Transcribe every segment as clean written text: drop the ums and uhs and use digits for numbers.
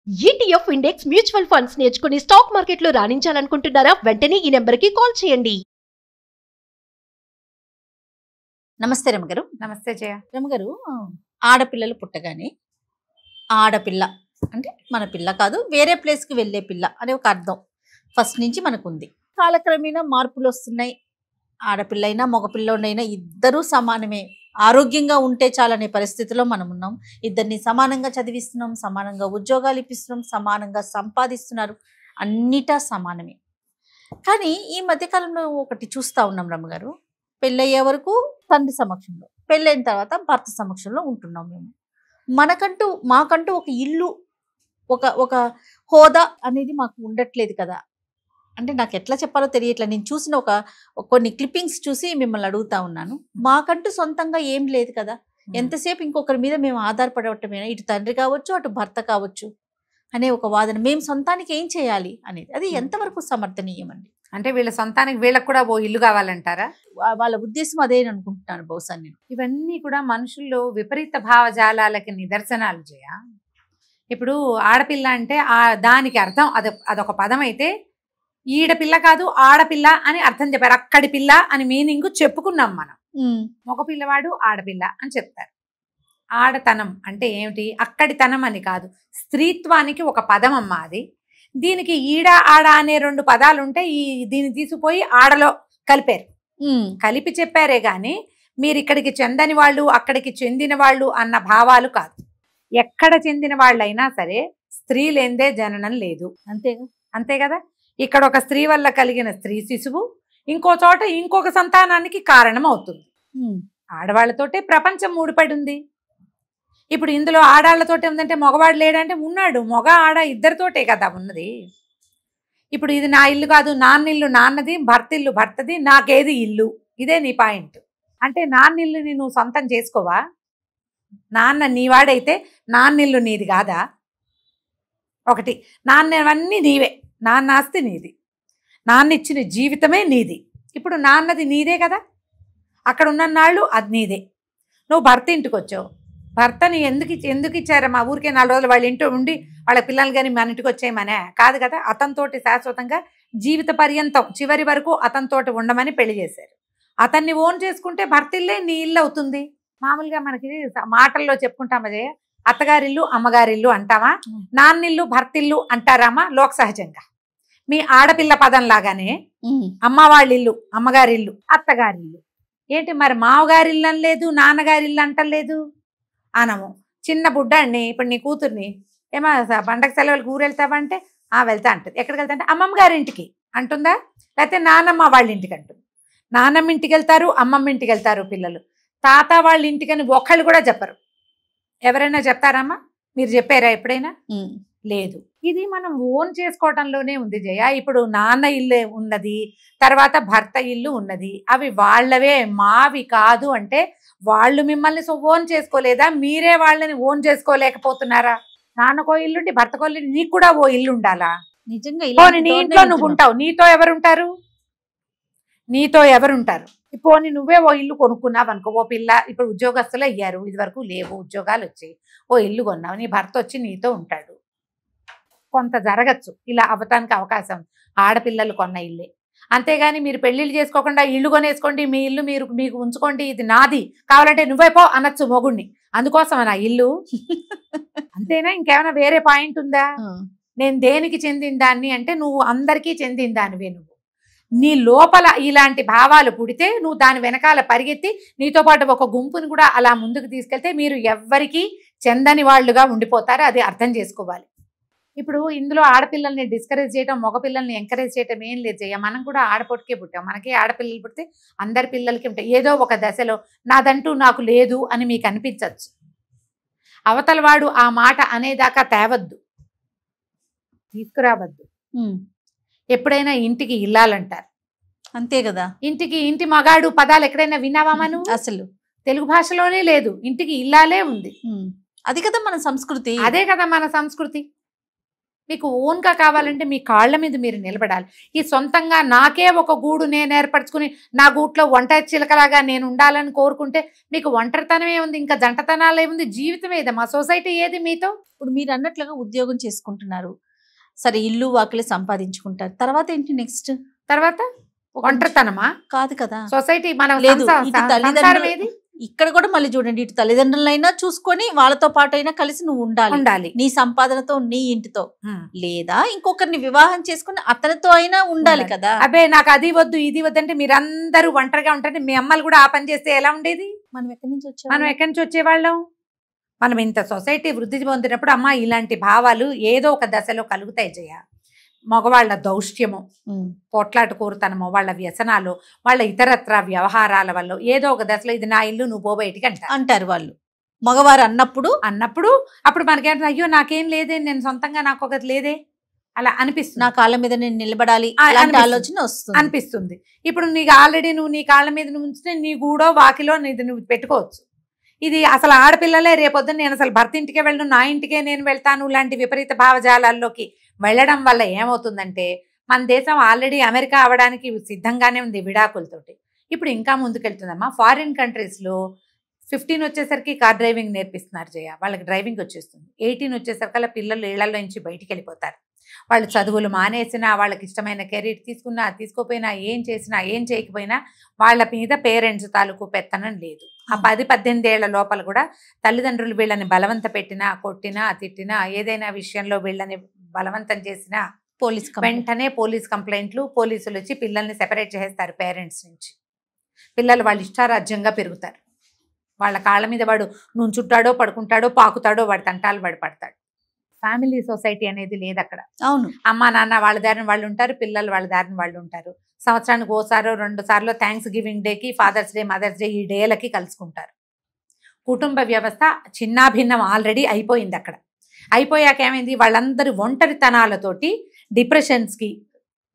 ETF index mutual funds నేర్చుకుని stock మార్కెట్లో రాణించాలనుకుంటున్నారా? వెంటనే ఈ నెంబర్కి కాల్ చేయండి. నమస్తే రమగారు. నమస్తే జయ. రమగారు, ఆడపిల్లలు పుట్టగానే ఆడపిల్ల అంటే మన పిల్ల కాదు, వేరే ప్లేస్కి వెళ్ళే పిల్ల అనే ఒక అర్థం ఫస్ట్ నుంచి మనకు ఉంది. కాలక్రమేణా మార్పులు వస్తున్నాయి. ఆడపిల్లైనా మగపిల్లోనైనా ఇద్దరూ సమానమే, ఆరోగ్యంగా ఉంటే చాలనే పరిస్థితిలో మనం ఉన్నాం. ఇద్దరిని సమానంగా చదివిస్తున్నాం, సమానంగా ఉద్యోగాలు ఇప్పిస్తున్నాం, సమానంగా సంపాదిస్తున్నారు, అన్నిటా సమానమే. కానీ ఈ మధ్యకాలంలో ఒకటి చూస్తూ ఉన్నాం రమ్మగారు, పెళ్ళయ్యే వరకు తండ్రి సమక్షంలో, పెళ్ళైన తర్వాత భర్త సమక్షంలో ఉంటున్నాం మేము. మాకంటూ ఒక ఇల్లు, ఒక ఒక హోదా అనేది మాకు ఉండట్లేదు కదా. అంటే నాకు ఎట్లా చెప్పాలో తెలియట్లేదు. నేను చూసిన కొన్ని క్లిప్పింగ్స్ చూసి మిమ్మల్ని అడుగుతా ఉన్నాను. మాకంటూ సొంతంగా ఏం లేదు కదా, ఎంతసేపు ఇంకొకరి మీద మేము ఆధారపడటమేనా, ఇటు తండ్రి కావచ్చు అటు భర్త కావచ్చు అనే ఒక వాదన. మేము సొంతానికి ఏం చేయాలి అనేది, అది ఎంతవరకు సమర్థనీయం అండి? అంటే వీళ్ళ సొంతానికి వీళ్ళకి కూడా ఓ ఇల్లు కావాలంటారా? వాళ్ళ ఉద్దేశం అదే అనుకుంటున్నాను బహుశా నేను. ఇవన్నీ కూడా మనుషుల్లో విపరీత భావజాలాలకి నిదర్శనాలు జయ. ఇప్పుడు ఆడపిల్ల అంటే దానికి అర్థం అదొక పదం అయితే, ఈడపిల్ల కాదు ఆడపిల్ల అని అర్థం చెప్పారు. అక్కడి పిల్ల అని మీనింగ్ చెప్పుకున్నాం మనం. మగపిల్లవాడు ఆడపిల్ల అని చెప్తారు. ఆడతనం అంటే ఏమిటి? అక్కడితనం అని కాదు, స్త్రీత్వానికి ఒక పదం అమ్మా అది. దీనికి ఈడ ఆడ అనే రెండు పదాలు ఉంటే దీన్ని తీసుకుపోయి ఆడలో కలిపారు, కలిపి చెప్పారే గాని మీరు ఇక్కడికి చెందని వాళ్ళు అక్కడికి చెందిన వాళ్ళు అన్న భావాలు కాదు. ఎక్కడ చెందిన వాళ్ళైనా సరే స్త్రీ లేందే జననం లేదు, అంతే కదా. ఇక్కడ ఒక స్త్రీ వల్ల కలిగిన స్త్రీ శిశువు ఇంకో చోట ఇంకొక సంతానానికి కారణం అవుతుంది. ఆడవాళ్లతోటే ప్రపంచం ముడిపడి ఉంది. ఇప్పుడు ఇందులో ఆడాళ్లతోటే ఉందంటే మగవాడు లేడంటే ఉన్నాడు, మగ ఆడ ఇద్దరితోటే కదా ఉన్నది. ఇప్పుడు ఇది నా ఇల్లు కాదు, నాన్నిల్లు నాన్నది, భర్తిల్లు భర్తది, నాకేది ఇల్లు, ఇదే నీ పాయింట్. అంటే నాన్నిల్లుని నువ్వు సొంతం చేసుకోవా? నాన్న నీవాడైతే నాన్నిల్లు నీది కాదా? ఒకటి, నాన్నవన్నీ నీవే, నాన్న ఆస్తి నీది, నాన్న ఇచ్చిన జీవితమే నీది. ఇప్పుడు నాన్నది నీదే కదా, అక్కడ ఉన్న నాళ్ళు అది నీదే. నువ్వు భర్త ఇంటికి వచ్చావు, భర్తని ఎందుకు ఇచ్చారా? మా ఊరికే 4 రోజులు వాళ్ళ ఇంట్లో ఉండి వాళ్ళ పిల్లలు కానీ మన ఇంటికి వచ్చేయమనే కాదు కదా. అతనితోటి శాశ్వతంగా జీవిత పర్యంతం చివరి వరకు అతనితోటి ఉండమని పెళ్లి చేశారు. అతన్ని ఓన్ చేసుకుంటే భర్త ఇల్లే నీ ఇల్లు అవుతుంది. మామూలుగా మనకి మాటల్లో చెప్పుకుంటాం అదే, అత్తగారిల్లు అమ్మగారిల్లు అంటామా, నాన్నిల్లు భర్తిల్లు అంటారామా లోక సహజంగా. మీ ఆడపిల్ల పదం లాగానే అమ్మ వాళ్ళిల్లు అమ్మగారిల్లు అత్తగారిల్లు. ఏంటి మరి మావగారిల్లు అనలేదు, నాన్నగారిల్లు అంటలేదు అనము. చిన్న బుడ్డాన్ని ఇప్పుడు నీ కూతుర్ని ఏమో పండగ సెలవులకు ఊరు వెళ్తావంటే వెళ్తా అంటుంది. ఎక్కడికి వెళ్తా అంటే అమ్మమ్మ గారింటికి అంటుందా, లేకపోతే నానమ్మ వాళ్ళ ఇంటికి అంటుంది. నానమ్మ ఇంటికి వెళ్తారు, అమ్మమ్మ ఇంటికి వెళ్తారు పిల్లలు. తాత వాళ్ళ ఇంటికని ఒకళ్ళు కూడా చెప్పరు. ఎవరైనా చెప్తారమ్మా? మీరు చెప్పారా ఎప్పుడైనా? లేదు. ఇది మనం ఓన్ చేసుకోవటంలోనే ఉంది జయ. ఇప్పుడు నాన్న ఇల్లు ఉన్నది, తర్వాత భర్త ఇల్లు ఉన్నది, అవి వాళ్ళవే మావి కాదు అంటే వాళ్ళు మిమ్మల్ని ఓన్ చేసుకోలేదా? మీరే వాళ్ళని ఓన్ చేసుకోలేకపోతున్నారా? నాన్నకో ఇల్లుండి భర్తకో ఇల్లు, నీకు కూడా ఓ ఇల్లు ఉండాలా? నిజంగా నీ ఇంట్లో నువ్వు ఉంటావు, నీతో ఎవరుంటారు? పోనీ నువ్వే ఓ ఇల్లు కొనుక్కున్నావు అనుకో, ఓ పిల్ల ఇప్పుడు ఉద్యోగస్తులు అయ్యారు, ఇది వరకు లేవు ఉద్యోగాలు వచ్చి ఓ ఇల్లు కొన్నావు, నీ భర్త వచ్చి నీతో ఉంటాడు. కొంత జరగచ్చు, ఇలా అవ్వటానికి అవకాశం ఆడపిల్లలు కొన్న ఇల్లే. అంతేగాని మీరు పెళ్లిళ్ళు చేసుకోకుండా ఇల్లు కొనేసుకోండి, మీ ఇల్లు మీకు ఉంచుకోండి, ఇది నాది, కావాలంటే నువ్వే పో అనొచ్చు మొగుడిని. అందుకోసం నా ఇల్లు అంతేనా? ఇంకేమైనా వేరే పాయింట్ ఉందా? నేను దేనికి చెందిన దాన్ని అంటే నువ్వు అందరికీ చెందిన దానివే. నువ్వు నీ లోపల ఇలాంటి భావాలు పుడితే నువ్వు దాని వెనకాల పరిగెత్తి నీతో పాటు ఒక గుంపుని కూడా అలా ముందుకు తీసుకెళ్తే మీరు ఎవ్వరికీ చెందని వాళ్ళుగా ఉండిపోతారు. అది అర్థం చేసుకోవాలి. ఇప్పుడు ఇందులో ఆడపిల్లల్ని డిస్కరేజ్ చేయడం, మగపిల్లల్ని ఎంకరేజ్ చేయడం ఏం లేదు జయ. మనం కూడా ఆడపొట్టుకే పుట్టాం, మనకి ఆడపిల్లలు పుడితే అందరి పిల్లలకి ఉంటాయి. ఏదో ఒక దశలో నాదంటూ నాకు లేదు అని మీకు అనిపించవచ్చు. అవతల వాడు ఆ మాట అనేదాకా తేవద్దు, తీసుకురావద్దు. ఎప్పుడైనా ఇంటికి ఇల్లాలంటారు, అంతే కదా. ఇంటి మగాడు పదాలు ఎక్కడైనా విన్నావా మనం? అసలు తెలుగు భాషలోనే లేదు, ఇంటికి ఇల్లాలే ఉంది. అది కదా మన సంస్కృతి. అదే కదా మన సంస్కృతి. మీకు ఓన్గా కావాలంటే మీ కాళ్ళ మీద మీరు నిలబడాలి. ఈ సొంతంగా నాకే ఒక గూడు నేను ఏర్పరచుకుని నా గూట్లో వంట చిలకలాగా నేను ఉండాలని కోరుకుంటే మీకు ఒంటరితనమే ఉంది, ఇంకా జంటతనాలు ఏముంది, జీవితం ఏది, మా సొసైటీ ఏది మీతో? ఇప్పుడు మీరు అన్నట్లుగా ఉద్యోగం చేసుకుంటున్నారు, సరే ఇల్లు వాకిలి సంపాదించుకుంటారు, తర్వాత ఏంటి నెక్స్ట్? తర్వాత ఒంటరితనమా? కాదు కదా, సొసైటీ మనం లేదు, సంసారం ఇటు తల్లిదండ్రులు ఏది? ఇక్కడ కూడా మళ్ళీ చూడండి, ఇటు తల్లిదండ్రులైనా చూసుకొని వాళ్ళతో పాటు అయినా కలిసి నువ్వు ఉండాలి, నీ సంపాదనతో నీ ఇంటితో, లేదా ఇంకొకరిని వివాహం చేసుకుని అతనితో అయినా ఉండాలి కదా. అబ్బే నాకు అది వద్దు ఇది వద్దు అంటే మీరందరూ ఒంటరిగా ఉంటారంటే మీ అమ్మలు కూడా ఆ పని చేస్తే ఎలా ఉండేది? మనం ఎక్కడి నుంచి వచ్చేవాళ్ళం? మనం ఇంత సొసైటీ వృద్ధి పొందినప్పుడు అమ్మ ఇలాంటి భావాలు ఏదో ఒక దశలో కలుగుతాయి జయ. మగవాళ్ళ దౌష్ట్యము, పోట్లాట కోరుతనము, వాళ్ళ వ్యసనాలు, వాళ్ళ ఇతరత్ర వ్యవహారాల వల్ల ఏదో ఒక దశలో ఇది నా ఇల్లు నువ్వు పోబయటికి అంటారు వాళ్ళు. మగవారు అన్నప్పుడు అప్పుడు మనకేంటే అయ్యో నాకేం లేదే, నేను సొంతంగా నాకు ఒకటి లేదే అలా అనిపిస్తుంది. నా కాళ్ళ మీద నేను నిలబడాలి ఆలోచన అనిపిస్తుంది. ఇప్పుడు నీకు ఆల్రెడీ నువ్వు నీ కాళ్ళ మీద నువ్వు ఉంచితే నీ గూడో వాకిలో నీది నువ్వు పెట్టుకోవచ్చు. ఇది అసలు ఆడపిల్లలే రేపొద్దున నేను అసలు భర్త ఇంటికే వెళ్ళను, నా ఇంటికే నేను వెళ్తాను లాంటి విపరీత భావజాలాల్లోకి వెళ్ళడం వల్ల ఏమవుతుందంటే మన దేశం ఆల్రెడీ అమెరికా అవడానికి సిద్ధంగానే ఉంది విడాకులతోటి. ఇప్పుడు ఇంకా ముందుకెళ్తుందమ్మా. ఫారిన్ కంట్రీస్లో 15 వచ్చేసరికి కార్ డ్రైవింగ్ నేర్పిస్తున్నారు జయ, వాళ్ళకి డ్రైవింగ్ వచ్చేస్తుంది. 18 వచ్చేసరికల్లా పిల్లలు ఇళ్లలో నుంచి బయటికి వెళ్ళిపోతారు. వాళ్ళు చదువులు మానేసినా, వాళ్ళకి ఇష్టమైన కెరీర్ తీసుకున్నా తీసుకోపోయినా, ఏం చేసినా ఏం చేయకపోయినా వాళ్ళ మీద పేరెంట్స్ తాలూకు పెత్తనం లేదు. ఆ 10-18 ఏళ్ల లోపల కూడా తల్లిదండ్రులు వీళ్ళని బలవంత పెట్టినా, కొట్టినా, తిట్టినా, ఏదైనా విషయంలో వీళ్ళని బలవంతం చేసినా వెంటనే పోలీస్ కంప్లైంట్లు, పోలీసులు వచ్చి పిల్లల్ని సెపరేట్ చేస్తారు పేరెంట్స్ నుంచి. పిల్లలు వాళ్ళ ఇష్టారాజ్యంగా పెరుగుతారు. వాళ్ళ కాళ్ళ మీద వాడు నుంచుంటాడో పడుకుంటాడో పాకుతాడో వాడి తంటాలు వాడు పడతాడు. ఫ్యామిలీ సొసైటీ అనేది లేదు అక్కడ. అవును, అమ్మ నాన్న వాళ్ళ దారిని వాళ్ళు ఉంటారు, పిల్లలు వాళ్ళ దారిని వాళ్ళు ఉంటారు. సంవత్సరానికి 2 సార్లు థ్యాంక్స్ గివింగ్ డేకి, ఫాదర్స్ డే, మదర్స్ డే, ఈ డేలకి కలుసుకుంటారు. కుటుంబ వ్యవస్థ చిన్నాభిన్నం ఆల్రెడీ అయిపోయింది అక్కడ. అయిపోయాక ఏమైంది, వాళ్ళందరూ ఒంటరితనాలతోటి డిప్రెషన్స్కి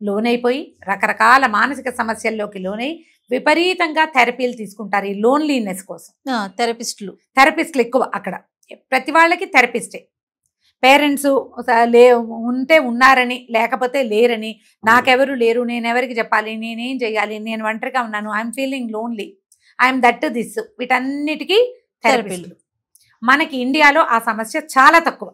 లోనైపోయి రకరకాల మానసిక సమస్యల్లోకి లోనై విపరీతంగా థెరపీలు తీసుకుంటారు ఈ లోన్లీనెస్ కోసం. థెరపిస్టులు ఎక్కువ అక్కడ, ప్రతి వాళ్ళకి థెరపిస్టే. పేరెంట్స్ ఉంటే ఉన్నారని, లేకపోతే లేరని, నాకెవరు లేరు, నేను ఎవరికి చెప్పాలి, నేనేం చేయాలి, నేను ఒంటరిగా ఉన్నాను, I'm feeling lonely, I'm that this, వీటన్నిటికీ థెరపీలు. మనకి ఇండియాలో ఆ సమస్య చాలా తక్కువ.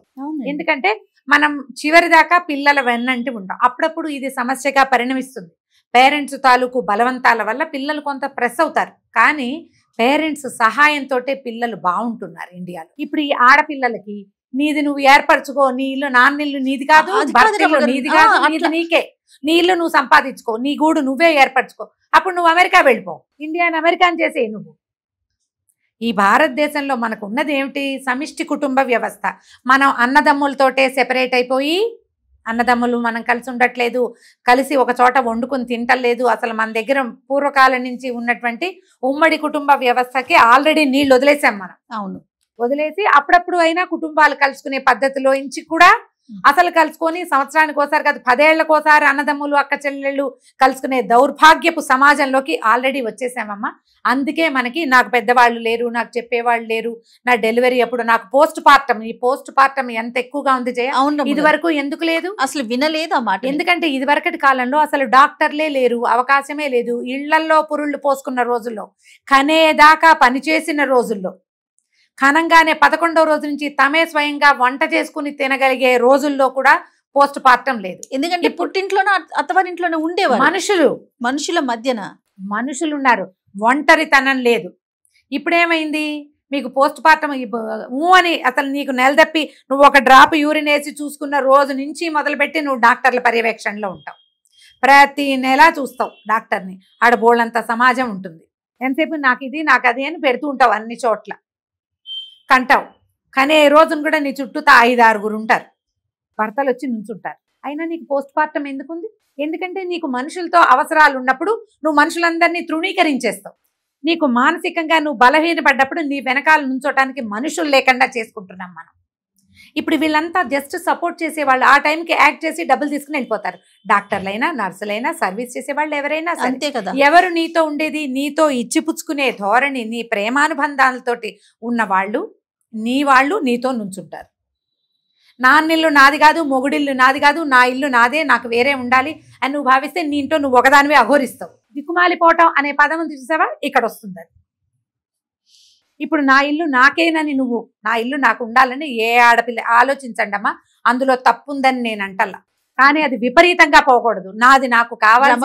ఎందుకంటే మనం చివరి దాకా పిల్లల వెన్నంటి ఉంటాం. అప్పుడప్పుడు ఇది సమస్యగా పరిణమిస్తుంది. పేరెంట్స్ తాలూకు బలవంతాల వల్ల పిల్లలు కొంత ప్రెస్ అవుతారు, కానీ పేరెంట్స్ సహాయంతో పిల్లలు బాగుంటున్నారు ఇండియాలో. ఇప్పుడు ఈ ఆడపిల్లలకి నీది నువ్వు ఏర్పరచుకో, నీ ఇల్లు నాన్న ఇల్లు నీది కాదు, నీది కాదు, నీది నీకే, నీ ఇల్లు నువ్వు సంపాదించుకో, నీ గూడు నువ్వే ఏర్పరచుకో, అప్పుడు నువ్వు అమెరికా వెళ్ళిపో, ఇండియాని అమెరికాని చేసే. నువ్వు ఈ భారతదేశంలో మనకు ఉన్నది ఏమిటి, సమిష్టి కుటుంబ వ్యవస్థ. మనం అన్నదమ్ములతోటే సెపరేట్ అయిపోయి, అన్నదమ్ములు మనం కలిసి ఉండట్లేదు, కలిసి ఒక చోట వండుకొని తింటలేదు. అసలు మన దగ్గర పూర్వకాలం నుంచి ఉన్నటువంటి ఉమ్మడి కుటుంబ వ్యవస్థకి ఆల్రెడీ నీళ్ళు వదిలేసాం మనం. అవును, వదిలేసి అప్పుడప్పుడు అయినా కుటుంబాలు కలుసుకునే పద్ధతిలో ఇంచి కూడా అసలు కలుసుకొని సంవత్సరానికి ఒకసారి కాదు 10 ఏళ్లకోసారి అన్నదమ్ములు అక్క చెల్లెళ్ళు కలుసుకునే దౌర్భాగ్యపు సమాజంలోకి ఆల్రెడీ వచ్చేసామమ్మా. అందుకే మనకి నాకు పెద్దవాళ్ళు లేరు, నాకు చెప్పేవాళ్ళు లేరు, నా డెలివరీ అప్పుడు నాకు పోస్ట్ పార్టం, ఈ పోస్ట్ పార్టం ఎంత ఎక్కువగా ఉంది జయ. ఇది వరకు ఎందుకు లేదు, అసలు వినలేదు ఆ మాట. ఎందుకంటే ఇది వరకటి కాలంలో అసలు డాక్టర్లే లేరు, అవకాశమే లేదు. ఇళ్లల్లో పురుళ్ళు పోసుకున్న రోజుల్లో, కనేదాకా పనిచేసిన రోజుల్లో, ఖనంగానే 11వ రోజు నుంచి తమే స్వయంగా వంట చేసుకుని తినగలిగే రోజుల్లో కూడా పోస్ట్ పార్టం లేదు. ఎందుకంటే పుట్టింట్లోనే అత్తవారింట్లోనే ఉండేవారు మనుషుల మధ్యన మనుషులు ఉన్నారు, ఒంటరితనం లేదు. ఇప్పుడేమైంది, మీకు పోస్ట్ పార్టం అని అసలు నీకు నెలదప్పి నువ్వు ఒక డ్రాప్ యూరిన్ వేసి చూసుకున్న రోజు నుంచి మొదలుపెట్టి నువ్వు డాక్టర్ల పర్యవేక్షణలో ఉంటావు. ప్రతి నెల చూస్తావు డాక్టర్ని. ఆడ బోళ్ళంత సమాజం ఉంటుంది. ఎంతసేపు నాకు ఇది నాకు అది అని పెడుతూ ఉంటావు అన్ని చోట్ల, కంటావు. కానీ ఏ రోజున కూడా నీ చుట్టూ 5-6 ఉంటారు, భర్తలు వచ్చి నుంచుంటారు. అయినా నీకు పోస్ట్ పార్టం ఎందుకుంది? ఎందుకంటే నీకు మనుషులతో అవసరాలు ఉన్నప్పుడు నువ్వు మనుషులందరినీ తృణీకరించేస్తావు. నీకు మానసికంగా నువ్వు బలహీనపడ్డప్పుడు నీ వెనకాల నుంచోటానికి మనుషులు లేకుండా చేసుకుంటున్నాం మనం. ఇప్పుడు వీళ్ళంతా జస్ట్ సపోర్ట్ చేసేవాళ్ళు, ఆ టైంకి యాక్ట్ చేసి డబ్బులు తీసుకుని వెళ్ళిపోతారు. డాక్టర్లైనా, నర్సులైనా, సర్వీస్ చేసేవాళ్ళు ఎవరైనా అంతే కదా. ఎవరు నీతో ఉండేది, నీతో ఇచ్చిపుచ్చుకునే ధోరణి, నీ ప్రేమానుబంధాలతోటి ఉన్న వాళ్ళు, నీ వాళ్ళు నీతో నుంచుంటారు. నాన్నిల్లు నాది కాదు, మొగుడిల్లు నాది కాదు, నా ఇల్లు నాదే, నాకు వేరే ఉండాలి అని నువ్వు భావిస్తే నీ ఇంట్లో నువ్వు ఒకదానివే అఘోరిస్తావు. దిక్కుమాలిపోవటం అనే పదం ఉంది చూసావా, ఇక్కడ వస్తుంది అది. ఇప్పుడు నా ఇల్లు నాకేనని నువ్వు, నా ఇల్లు నాకు ఉండాలని ఏ ఆడపిల్ల ఆలోచించండి అమ్మా, అందులో తప్పుందని నేను అంటల్లా. కానీ అది విపరీతంగా పోకూడదు. నాది నాకు కావాలి.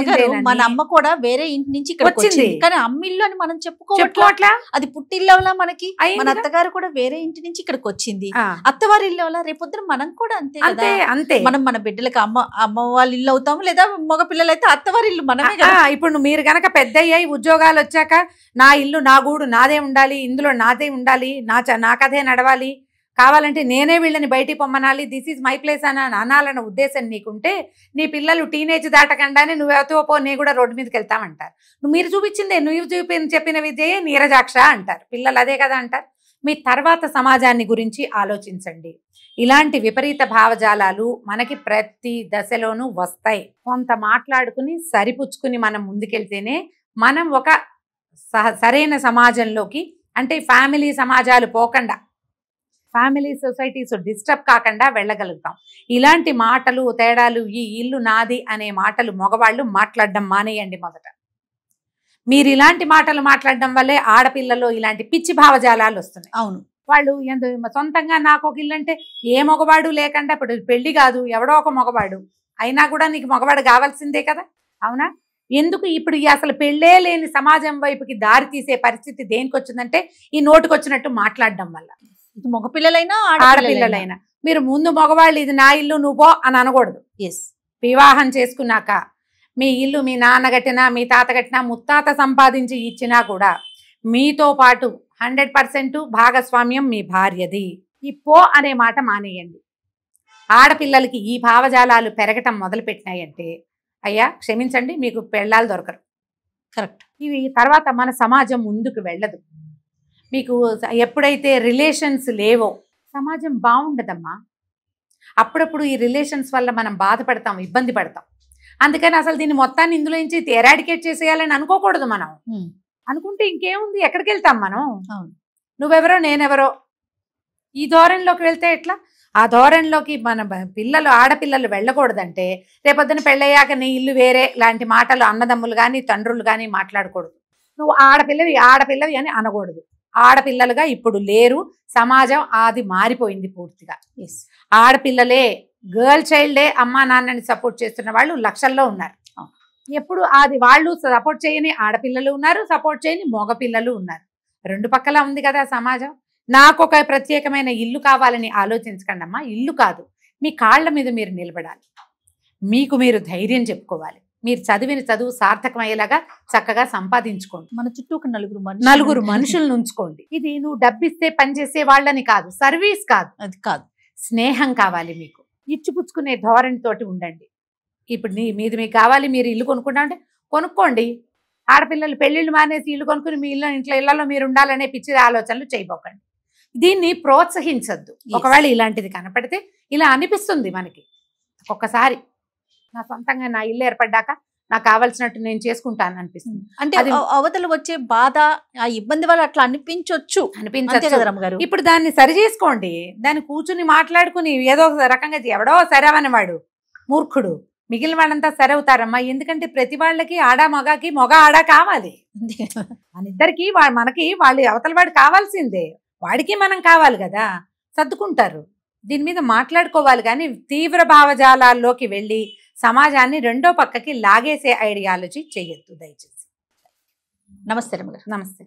మన అమ్మ కూడా వేరే ఇంటి నుంచి ఇక్కడ వచ్చింది, కానీ అమ్మిల్లు అని మనం చెప్పుకోవట్లా. అది పుట్టిల్లు వల్ల మనకి, మన అత్తగారు కూడా వేరే ఇంటి నుంచి ఇక్కడికి వచ్చింది, అత్తవారి ఇల్లు వల్ల రేపొద్దున మనం కూడా అంతే కదా. అంతే మనం మన బిడ్డలకి అమ్మ వాళ్ళ ఇల్లు అవుతాము, లేదా మగ పిల్లలు అయితే అత్తవారి ఇల్లు మనమే కదా. ఇప్పుడు మీరు గనక పెద్ద అయ్యాయి, ఉద్యోగాలు వచ్చాక నా ఇల్లు నా గూడు నాదే ఉండాలి, ఇందులో నాదే ఉండాలి, నా కథే నడవాలి, కావాలంటే నేనే వీళ్ళని బయటికి పొమ్మనాలి, దిస్ ఈజ్ మై ప్లేస్ అని అనాలన్న ఉద్దేశం నీకుంటే నీ పిల్లలు టీనేజ్ దాటకుండానే నువ్వెవతో పో, నీ కూడా రోడ్డు మీదకి వెళ్తామంటారు. మీరు చూపించిందే, నువ్వు చెప్పిన విద్యయే నీరజాక్ష అంటారు పిల్లలు, అదే కదా అంటారు. మీ తర్వాత సమాజాన్ని గురించి ఆలోచించండి. ఇలాంటి విపరీత భావజాలాలు మనకి ప్రతి దశలోనూ వస్తాయి. కొంత మాట్లాడుకుని సరిపుచ్చుకుని మనం ముందుకెళ్తేనే మనం ఒక సరైన సమాజంలోకి, అంటే ఫ్యామిలీ సమాజాలు పోకుండా, ఫ్యామిలీ సొసైటీస్ డిస్టర్బ్ కాకుండా వెళ్ళగలుగుతాం. ఇలాంటి మాటలు తేడాలు, ఈ ఇల్లు నాది అనే మాటలు మగవాళ్ళు మాట్లాడడం మానేయండి మొదట. మీరు ఇలాంటి మాటలు మాట్లాడడం వల్లే ఆడపిల్లలో ఇలాంటి పిచ్చి భావజాలాలు వస్తున్నాయి. అవును, వాళ్ళు సొంతంగా నాకు ఒక ఇల్లు అంటే ఏ మగవాడు లేకుండా, ఇప్పుడు పెళ్లి కాదు ఎవడో ఒక మగవాడు అయినా కూడా నీకు మగవాడు కావాల్సిందే కదా, అవునా? ఎందుకు ఇప్పుడు అసలు పెళ్ళే లేని సమాజం వైపుకి దారి తీసే పరిస్థితి దేనికి వచ్చిందంటే ఈ నోటుకొచ్చినట్టు మాట్లాడడం వల్ల. మగపిల్లలైనా ఆడపిల్లలైనా మీరు ముందు మగవాళ్ళు ఇది నా ఇల్లు నువ్వో అని అనకూడదు. వివాహం చేసుకున్నాక మీ ఇల్లు మీ నాన్న కట్టినా, మీ తాత కట్టినా, ముత్తాత సంపాదించి ఇచ్చినా కూడా మీతో పాటు 100% భాగస్వామ్యం మీ భార్యది. ఈ పో అనే మాట మానేయండి. ఆడపిల్లలకి ఈ భావజాలాలు పెరగటం మొదలుపెట్టినాయంటే అయ్యా క్షమించండి, మీకు పెళ్ళాలు దొరకరు. కరెక్ట్. ఇవి తర్వాత మన సమాజం ముందుకు వెళ్ళదు. మీకు ఎప్పుడైతే రిలేషన్స్ లేవో సమాజం బాగుండదమ్మా. అప్పుడప్పుడు ఈ రిలేషన్స్ వల్ల మనం బాధపడతాం, ఇబ్బంది పడతాం. అందుకని అసలు దీన్ని మొత్తాన్ని ఇందులో నుంచి ఎరాడికేట్ చేసేయాలని అనుకోకూడదు. మనం అనుకుంటే ఇంకేముంది, ఎక్కడికి వెళ్తాం మనం? నువ్వెవరో నేనెవరో ఈ ధోరణిలోకి వెళ్తే ఎట్లా? ఆ ధోరణిలోకి మన పిల్లలు, ఆడపిల్లలు వెళ్ళకూడదంటే రేపొద్దున పెళ్ళయ్యాక నీ ఇల్లు వేరే లాంటి మాటలు అన్నదమ్ములు కానీ తండ్రులు కానీ మాట్లాడకూడదు. నువ్వు ఆడపిల్లవి అని అనకూడదు. ఆడపిల్లలుగా ఇప్పుడు లేరు, సమాజం అది మారిపోయింది పూర్తిగా. ఆడపిల్లలే, గర్ల్ చైల్డే అమ్మా నాన్నని సపోర్ట్ చేస్తున్న వాళ్ళు లక్షల్లో ఉన్నారు. ఎప్పుడు అది వాళ్ళు సపోర్ట్ చేయని ఆడపిల్లలు ఉన్నారు, సపోర్ట్ చేయని మగపిల్లలు ఉన్నారు. రెండు పక్కల ఉంది కదా సమాజం. నాకు ఒక ప్రత్యేకమైన ఇల్లు కావాలని ఆలోచించకండి అమ్మా. ఇల్లు కాదు, మీ కాళ్ళ మీద మీరు నిలబడాలి, మీకు మీరు ధైర్యం చెప్పుకోవాలి, మీరు చదివిన చదువు సార్థకమయ్యేలాగా చక్కగా సంపాదించుకోండి. మన చుట్టూ ఒక నలుగురు మనుషులను ఉంచుకోండి. ఇది నువ్వు డబ్బిస్తే పనిచేసే వాళ్ళని కాదు, సర్వీస్ కాదు, అది కాదు, స్నేహం కావాలి. మీకు ఇచ్చిపుచ్చుకునే ధోరణితోటి ఉండండి. ఇప్పుడు మీది మీకు కావాలి, మీరు ఇల్లు కొనుక్కుంటా అంటే కొనుక్కోండి. ఆడపిల్లలు పెళ్ళిళ్ళు మానేసి ఇల్లు కొనుక్కుని మీ ఇళ్లలో మీరు ఉండాలనే పిచ్చి ఆలోచనలు చేయబోకండి. దీన్ని ప్రోత్సహించద్దు. ఒకవేళ ఇలాంటిది కనపడితే ఇలా అనిపిస్తుంది మనకి ఒక్కొక్కసారి, నా సొంతంగా నా ఇల్లు ఏర్పడ్డాక నాకు కావాల్సినట్టు నేను చేసుకుంటాను అనిపిస్తుంది. అంటే అవతల వచ్చే బాధ, ఆ ఇబ్బంది వల్ల అట్లా అనిపించవచ్చు. ఇప్పుడు దాన్ని సరి చేసుకోండి. దాన్ని కూర్చుని మాట్లాడుకుని ఏదో ఒక రకంగా ఎవడో సరవనేవాడు మూర్ఖుడు, మిగిలిన వాళ్ళంతా సరవుతారమ్మా. ఎందుకంటే ప్రతి వాళ్ళకి ఆడా మగకి మొగ ఆడా కావాలి. మన ఇద్దరికి మనకి వాళ్ళు అవతల వాడు కావాల్సిందే, వాడికి మనం కావాలి కదా, సర్దుకుంటారు. దీని మీద మాట్లాడుకోవాలి. కానీ తీవ్ర భావజాలాల్లోకి వెళ్ళి సమాజాన్ని రెండో పక్కకి లాగేసే ఐడియాలజీ చెయ్యొద్దు దయచేసి. నమస్తే రమగారు. నమస్తే.